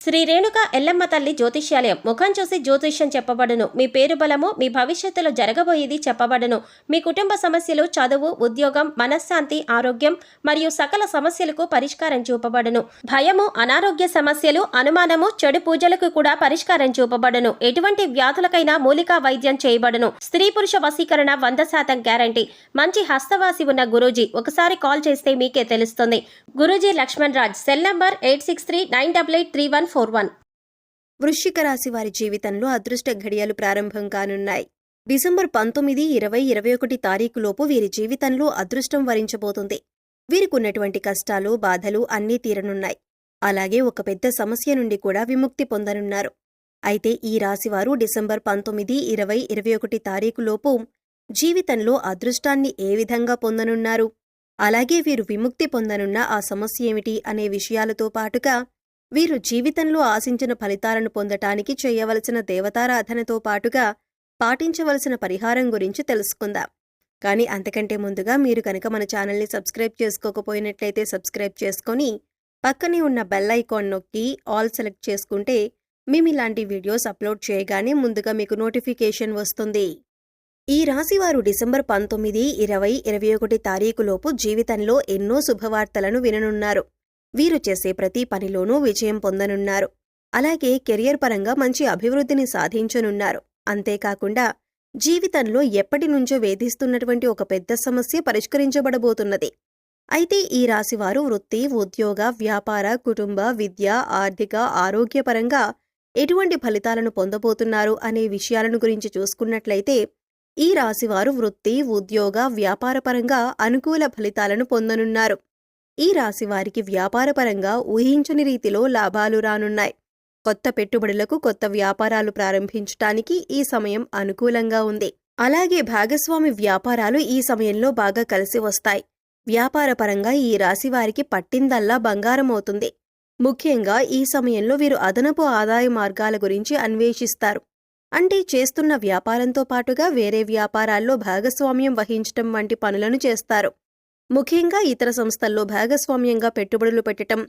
శ్రీ రేణుక ఎల్లమ్మ తల్లి జ్యోతిష్యాలయం. ముఖం చూసి జ్యోతిష్యం చెప్పబడును. మీ పేరు బలము, మీ భవిష్యత్తులో జరగబోయేది చెప్పబడును. మీ కుటుంబ సమస్యలు, చదువు, ఉద్యోగం, మనశ్శాంతి, ఆరోగ్యం మరియు సకల సమస్యలకు పరిష్కారం చూపబడును. భయము, అనారోగ్య సమస్యలు, అనుమానము, చెడు పూజలకు కూడా పరిష్కారం చూపబడును. ఎటువంటి వ్యాధులకైనా మూలికా వైద్యం చేయబడును. స్త్రీ పురుష వశీకరణ 100% గ్యారంటీ. మంచి హస్తవాసి ఉన్న గురూజీ. ఒకసారి కాల్ చేస్తే మీకే తెలుస్తుంది. గురూజీ లక్ష్మణ్ రాజ్. Cell number 8639883141. వృశ్చిక రాశి వారి జీవితంలో అదృష్ట ఘడియలు ప్రారంభం కానున్నాయి. డిసెంబర్ 19, 20, 21 తారీఖులోపు వీరి జీవితంలో అదృష్టం వరించబోతుంది. వీరికున్నటువంటి కష్టాలు, బాధలు అన్నీ తీరనున్నాయి. అలాగే ఒక పెద్ద సమస్య నుండి కూడా విముక్తి పొందనున్నారు. అయితే ఈ రాశివారు డిసెంబర్ 19, 20, 21 తారీఖులోపు జీవితంలో అదృష్టాన్ని ఏ విధంగా పొందనున్నారు, అలాగే వీరు విముక్తి పొందనున్న ఆ సమస్య ఏమిటి అనే విషయాలతో పాటుగా వీరు జీవితంలో ఆశించిన ఫలితాలను పొందటానికి చేయవలసిన దేవతారాధనతో పాటుగా పాటించవలసిన పరిహారం గురించి తెలుసుకుందాం. కానీ అంతకంటే ముందుగా మీరు కనుక మన ఛానల్ని సబ్స్క్రైబ్ చేసుకోకపోయినట్లయితే సబ్స్క్రైబ్ చేసుకొని పక్కనే ఉన్న బెల్ ఐకాన్ నొక్కి ఆల్ సెలెక్ట్ చేసుకుంటే మేము ఇలాంటి వీడియోస్ అప్లోడ్ చేయగానే ముందుగా మీకు నోటిఫికేషన్ వస్తుంది. ఈ రాశివారు డిసెంబర్ 19, 20, 21 తారీఖులోపు జీవితంలో ఎన్నో శుభవార్తలను విననున్నారు. వీరు చేసే ప్రతి పనిలోనూ విజయం పొందనున్నారు. అలాగే కెరియర్ పరంగా మంచి అభివృద్ధిని సాధించనున్నారు. అంతేకాకుండా జీవితంలో ఎప్పటి నుంచో వేధిస్తున్నటువంటి ఒక పెద్ద సమస్య పరిష్కరించబడబోతున్నది. అయితే ఈ రాశివారు వృత్తి, ఉద్యోగ, వ్యాపార, కుటుంబ, విద్య, ఆర్థిక, ఆరోగ్యపరంగా ఎటువంటి ఫలితాలను పొందబోతున్నారు అనే విషయాలను గురించి చూసుకున్నట్లయితే ఈ రాశివారు వృత్తి, ఉద్యోగ, వ్యాపారపరంగా అనుకూల ఫలితాలను పొందనున్నారు. ఈ రాశివారికి వ్యాపారపరంగా ఊహించని రీతిలో లాభాలు రానున్నాయి. కొత్త పెట్టుబడులకు, కొత్త వ్యాపారాలు ప్రారంభించటానికి ఈ సమయం అనుకూలంగా ఉంది. అలాగే భాగస్వామి వ్యాపారాలు ఈ సమయంలో బాగా కలిసి వస్తాయి. వ్యాపారపరంగా ఈ రాశివారికి పట్టిందల్లా బంగారం అవుతుంది. ముఖ్యంగా ఈ సమయంలో వీరు అదనపు ఆదాయ మార్గాల గురించి అన్వేషిస్తారు. అంటే చేస్తున్న వ్యాపారంతో పాటుగా వేరే వ్యాపారాల్లో భాగస్వామ్యం వహించటం వంటి పనులను చేస్తారు. ముఖ్యంగా ఇతర సంస్థల్లో భాగస్వామ్యంగా పెట్టుబడులు పెట్టడం,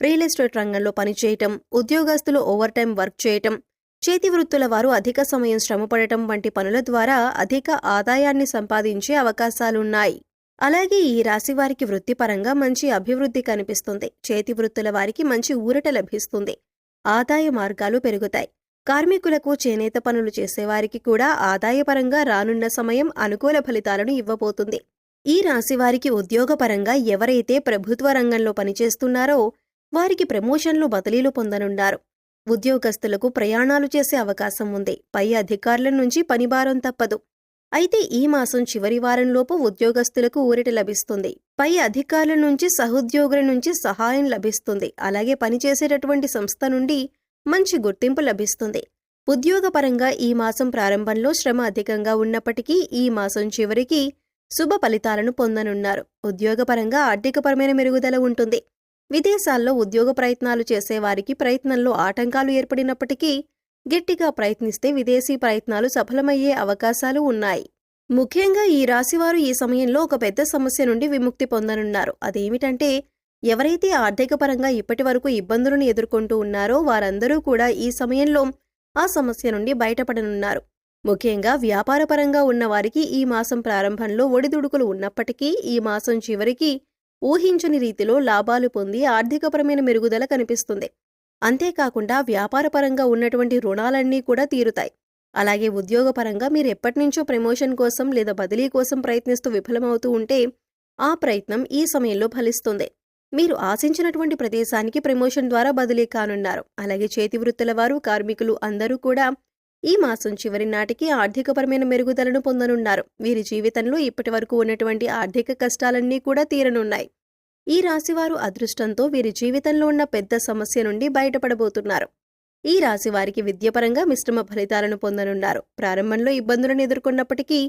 రియల్ ఎస్టేట్ రంగంలో పనిచేయటం, ఉద్యోగస్తులు ఓవర్ టైం వర్క్ చేయటం, చేతి వృత్తుల వారు అధిక సమయం శ్రమపడటం వంటి పనుల ద్వారా అధిక ఆదాయాన్ని సంపాదించే అవకాశాలున్నాయి. అలాగే ఈ రాశివారికి వృత్తిపరంగా మంచి అభివృద్ధి కనిపిస్తుంది. చేతి వృత్తుల వారికి మంచి ఊరట లభిస్తుంది. ఆదాయ మార్గాలు పెరుగుతాయి. కార్మికులకు, చేనేత పనులు చేసేవారికి కూడా ఆదాయపరంగా రానున్న సమయం అనుకూల ఫలితాలను ఇవ్వబోతుంది. ఈ రాశివారికి ఉద్యోగపరంగా ఎవరైతే ప్రభుత్వ రంగంలో పనిచేస్తున్నారో వారికి ప్రమోషన్లు, బదిలీలు పొందనున్నారు. ఉద్యోగస్తులకు ప్రయాణాలు చేసే అవకాశం ఉంది. పై అధికారుల నుంచి పనిభారం తప్పదు. అయితే ఈ మాసం చివరి వారంలోపు ఉద్యోగస్తులకు ఊరట లభిస్తుంది. పై అధికారుల నుంచి, సహోద్యోగుల నుంచి సహాయం లభిస్తుంది. అలాగే పనిచేసేటటువంటి సంస్థ నుండి మంచి గుర్తింపు లభిస్తుంది. ఉద్యోగపరంగా ఈ మాసం ప్రారంభంలో శ్రమ అధికంగా ఉన్నప్పటికీ ఈ మాసం చివరికి శుభ ఫలితాలను పొందనున్నారు. ఉద్యోగపరంగా ఆర్థికపరమైన మెరుగుదల ఉంటుంది. విదేశాల్లో ఉద్యోగ ప్రయత్నాలు చేసేవారికి ప్రయత్నంలో ఆటంకాలు ఏర్పడినప్పటికీ గట్టిగా ప్రయత్నిస్తే విదేశీ ప్రయత్నాలు సఫలమయ్యే అవకాశాలు ఉన్నాయి. ముఖ్యంగా ఈ రాశివారు ఈ సమయంలో ఒక పెద్ద సమస్య నుండి విముక్తి పొందనున్నారు. అదేమిటంటే ఎవరైతే ఆర్థికపరంగా ఇప్పటి వరకు ఇబ్బందులను ఎదుర్కొంటూ ఉన్నారో వారందరూ కూడా ఈ సమయంలో ఆ సమస్య నుండి బయటపడనున్నారు. ముఖ్యంగా వ్యాపారపరంగా ఉన్నవారికి ఈ మాసం ప్రారంభంలో ఒడిదుడుకులు ఉన్నప్పటికీ ఈ మాసం చివరికి ఊహించని రీతిలో లాభాలు పొంది ఆర్థికపరమైన మెరుగుదల కనిపిస్తుంది. అంతేకాకుండా వ్యాపారపరంగా ఉన్నటువంటి రుణాలన్నీ కూడా తీరుతాయి. అలాగే ఉద్యోగపరంగా మీరు ఎప్పటినుంచో ప్రమోషన్ కోసం లేదా బదిలీ కోసం ప్రయత్నిస్తూ విఫలమవుతూ ఉంటే ఆ ప్రయత్నం ఈ సమయంలో ఫలిస్తుంది. మీరు ఆశించినటువంటి ప్రదేశానికి ప్రమోషన్ ద్వారా బదిలీ కానున్నారు. అలాగే చేతి వృత్తుల వారు, కార్మికులు అందరూ కూడా ఈ మాసం చివరి నాటికి ఆర్థికపరమైన మెరుగుదలను పొందనున్నారు. వీరి జీవితంలో ఇప్పటి వరకు ఉన్నటువంటి ఆర్థిక కష్టాలన్నీ కూడా తీరనున్నాయి. ఈ రాశివారు అదృష్టంతో వీరి జీవితంలో ఉన్న పెద్ద సమస్య నుండి బయటపడబోతున్నారు. ఈ రాశివారికి విద్యపరంగా మిశ్రమ ఫలితాలను పొందనున్నారు. ప్రారంభంలో ఇబ్బందులను ఎదుర్కొన్నప్పటికీ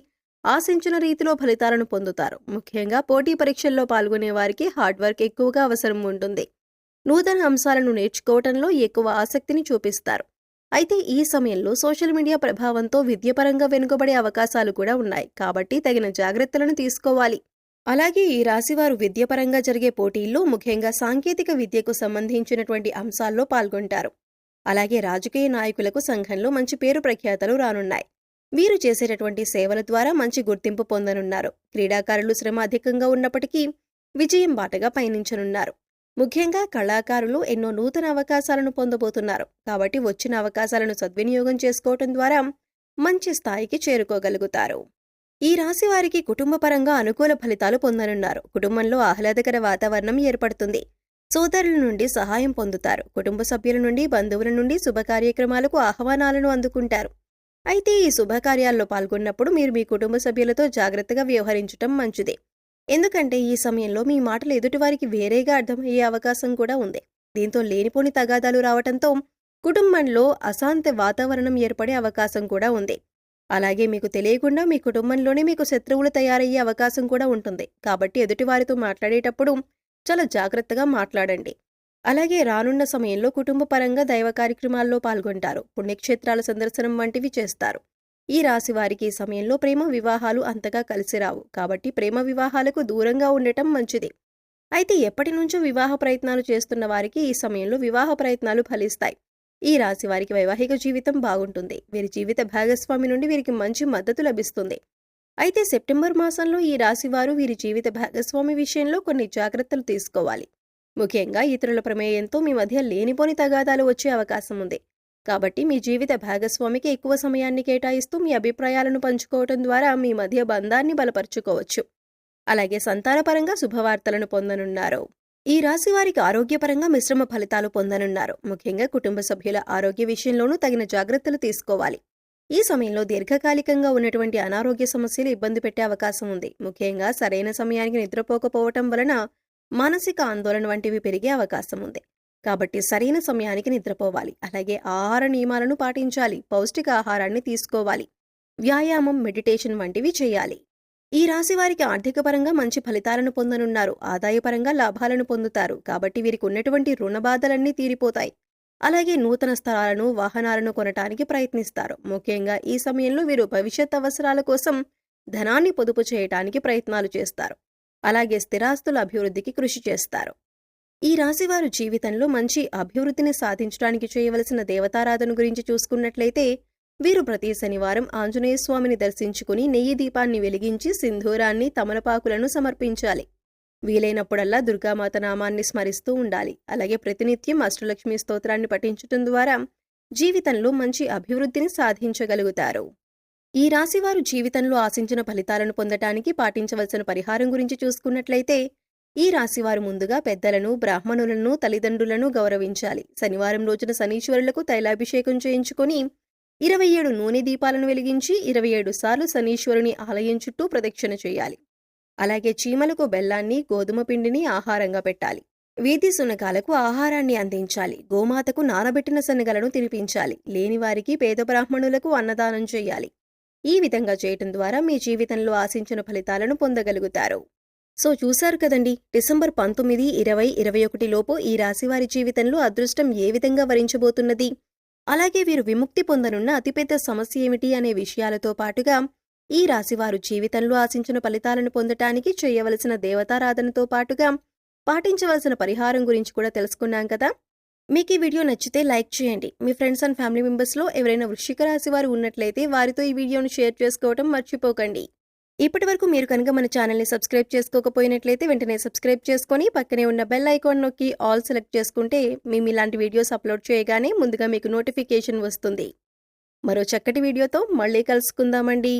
ఆశించిన రీతిలో ఫలితాలను పొందుతారు. ముఖ్యంగా పోటీ పరీక్షల్లో పాల్గొనే వారికి హార్డ్ వర్క్ ఎక్కువగా అవసరం ఉంటుంది. నూతన అంశాలను నేర్చుకోవటంలో ఎక్కువ ఆసక్తిని చూపిస్తారు. అయితే ఈ సమయంలో సోషల్ మీడియా ప్రభావంతో విద్యపరంగా వెనుకబడే అవకాశాలు కూడా ఉన్నాయి. కాబట్టి తగిన జాగ్రత్తలను తీసుకోవాలి. అలాగే ఈ రాశివారు విద్యపరంగా జరిగే పోటీల్లో ముఖ్యంగా సాంకేతిక విద్యకు సంబంధించినటువంటి అంశాల్లో పాల్గొంటారు. అలాగే రాజకీయ నాయకులకు సంఘంలో మంచి పేరు ప్రఖ్యాతలు రానున్నాయి. వీరు చేసేటటువంటి సేవల ద్వారా మంచి గుర్తింపు పొందనున్నారు. క్రీడాకారులు శ్రమ అధికంగా ఉన్నప్పటికీ విజయం బాటగా పయనించనున్నారు. ముఖ్యంగా కళాకారులు ఎన్నో నూతన అవకాశాలను పొందబోతున్నారు. కాబట్టి వచ్చిన అవకాశాలను సద్వినియోగం చేసుకోవటం ద్వారా మంచి స్థాయికి చేరుకోగలుగుతారు. ఈ రాశి వారికి కుటుంబపరంగా అనుకూల ఫలితాలు పొందనున్నారు. కుటుంబంలో ఆహ్లాదకర వాతావరణం ఏర్పడుతుంది. సోదరుల నుండి సహాయం పొందుతారు. కుటుంబ సభ్యుల నుండి, బంధువుల నుండి శుభ కార్యక్రమాలకు ఆహ్వానాలను అందుకుంటారు. అయితే ఈ శుభకార్యాల్లో పాల్గొన్నప్పుడు మీరు మీ కుటుంబ సభ్యులతో జాగ్రత్తగా వ్యవహరించటం మంచిది. ఎందుకంటే ఈ సమయంలో మీ మాటలు ఎదుటివారికి వేరేగా అర్థమయ్యే అవకాశం కూడా ఉంది. దీంతో లేనిపోని తగాదాలు రావటంతో కుటుంబంలో అశాంతి వాతావరణం ఏర్పడే అవకాశం కూడా ఉంది. అలాగే మీకు తెలియకుండా మీ కుటుంబంలోనే మీకు శత్రువులు తయారయ్యే అవకాశం కూడా ఉంటుంది. కాబట్టి ఎదుటివారితో మాట్లాడేటప్పుడు చాలా జాగ్రత్తగా మాట్లాడండి. అలాగే రానున్న సమయంలో కుటుంబ పరంగా దైవ కార్యక్రమాల్లో పాల్గొంటారు. పుణ్యక్షేత్రాల సందర్శనం వంటివి చేస్తారు. ఈ రాశి వారికి ఈ సమయంలో ప్రేమ వివాహాలు అంతగా కలిసి రావు. కాబట్టి ప్రేమ వివాహాలకు దూరంగా ఉండటం మంచిది. అయితే ఎప్పటి నుంచో వివాహ ప్రయత్నాలు చేస్తున్న వారికి ఈ సమయంలో వివాహ ప్రయత్నాలు ఫలిస్తాయి. ఈ రాశి వారికి వైవాహిక జీవితం బాగుంటుంది. వీరి జీవిత భాగస్వామి నుండి వీరికి మంచి మద్దతు లభిస్తుంది. అయితే సెప్టెంబర్ మాసంలో ఈ రాశి వారు వీరి జీవిత భాగస్వామి విషయంలో కొన్ని జాగ్రత్తలు తీసుకోవాలి. ముఖ్యంగా ఇతరుల ప్రమేయంతో మీ మధ్య లేనిపోని తగాదాలు వచ్చే అవకాశం ఉంది. కాబట్టి మీ జీవిత భాగస్వామికి ఎక్కువ సమయాన్ని కేటాయిస్తూ మీ అభిప్రాయాలను పంచుకోవటం ద్వారా మీ మధ్య బంధాన్ని బలపరుచుకోవచ్చు. అలాగే సంతానపరంగా శుభవార్తలను పొందనున్నారు. ఈ రాశి వారికి ఆరోగ్యపరంగా మిశ్రమ ఫలితాలు పొందనున్నారు. ముఖ్యంగా కుటుంబ సభ్యుల ఆరోగ్య విషయంలోనూ తగిన జాగ్రత్తలు తీసుకోవాలి. ఈ సమయంలో దీర్ఘకాలికంగా ఉన్నటువంటి అనారోగ్య సమస్యలు ఇబ్బంది పెట్టే అవకాశం ఉంది. ముఖ్యంగా సరైన సమయానికి నిద్రపోకపోవటం వలన మానసిక ఆందోళన వంటివి పెరిగే అవకాశం ఉంది. కాబట్టి సరైన సమయానికి నిద్రపోవాలి. అలాగే ఆహార నియమాలను పాటించాలి. పౌష్టిక ఆహారాన్ని తీసుకోవాలి. వ్యాయామం, మెడిటేషన్ వంటివి చేయాలి. ఈ రాశి వారికి ఆర్థిక పరంగా మంచి ఫలితాలను పొందనున్నారు. ఆదాయపరంగా లాభాలను పొందుతారు. కాబట్టి వీరికి ఉన్నటువంటి రుణ బాధలన్నీ తీరిపోతాయి. అలాగే నూతన స్థలాలను, వాహనాలను కొనటానికి ప్రయత్నిస్తారు. ముఖ్యంగా ఈ సమయంలో వీరు భవిష్యత్ అవసరాల కోసం ధనాన్ని పొదుపు చేయటానికి ప్రయత్నాలు చేస్తారు. అలాగే స్థిరాస్తుల అభివృద్ధికి కృషి చేస్తారు. ఈ రాశివారు జీవితంలో మంచి అభివృద్ధిని సాధించడానికి చేయవలసిన దేవతారాధన గురించి చూసుకున్నట్లయితే వీరు ప్రతి శనివారం ఆంజనేయ స్వామిని దర్శించుకుని నెయ్యి దీపాన్ని వెలిగించి సింధూరాన్ని, తమలపాకులను సమర్పించాలి. వీలైనప్పుడల్లా దుర్గామాత నామాన్ని స్మరిస్తూ ఉండాలి. అలాగే ప్రతినిత్యం అష్టలక్ష్మి స్తోత్రాన్ని పఠించటం ద్వారా జీవితంలో మంచి అభివృద్ధిని సాధించగలుగుతారు. ఈ రాశివారు జీవితంలో ఆశించిన ఫలితాలను పొందటానికి పాటించవలసిన పరిహారం గురించి చూసుకున్నట్లయితే ఈ రాశివారు ముందుగా పెద్దలను, బ్రాహ్మణులను, తల్లిదండ్రులను గౌరవించాలి. శనివారం రోజున శనీశ్వరులకు తైలాభిషేకం చేయించుకొని 27 నూనె దీపాలను వెలిగించి 27 సార్లు శనీశ్వరుని ఆలయం చుట్టూ ప్రదక్షిణ చేయాలి. అలాగే చీమలకు బెల్లాన్ని, గోధుమ పిండిని ఆహారంగా పెట్టాలి. వీధి సునకాలకు ఆహారాన్ని అందించాలి. గోమాతకు నానబెట్టిన శనగలను తినిపించాలి. లేనివారికి పేద బ్రాహ్మణులకు అన్నదానం చేయాలి. ఈ విధంగా చేయటం ద్వారా మీ జీవితంలో ఆశించిన ఫలితాలను పొందగలుగుతారు. సో చూశారు కదండి, డిసెంబర్ 19, 20, 21 లోపు ఈ రాశివారి జీవితంలో అదృష్టం ఏ విధంగా వరించబోతున్నది, అలాగే వీరు విముక్తి పొందనున్న అతిపెద్ద సమస్య ఏమిటి అనే విషయాలతో పాటుగా ఈ రాశివారు జీవితంలో ఆశించిన ఫలితాలను పొందటానికి చేయవలసిన దేవతారాధనతో పాటుగా పాటించవలసిన పరిహారం గురించి కూడా తెలుసుకున్నాం కదా. మీకు ఈ వీడియో నచ్చితే లైక్ చేయండి. మీ ఫ్రెండ్స్ అండ్ ఫ్యామిలీ మెంబర్స్లో ఎవరైనా వృశ్చిక రాశి వారు ఉన్నట్లయితే వారితో ఈ వీడియోను షేర్ చేసుకోవడం మర్చిపోకండి. ఇప్పటి వరకు మీరు కనుక మన ఛానల్ని సబ్స్క్రైబ్ చేసుకోకపోయినట్లయితే వెంటనే సబ్స్క్రైబ్ చేసుకొని పక్కనే ఉన్న బెల్ ఐకాన్ నొక్కి ఆల్ సెలెక్ట్ చేసుకుంటే మేము ఇలాంటి వీడియోస్ అప్లోడ్ చేయగానే ముందుగా మీకు నోటిఫికేషన్ వస్తుంది. మరో చక్కటి వీడియోతో మళ్ళీ కలుసుకుందామండి.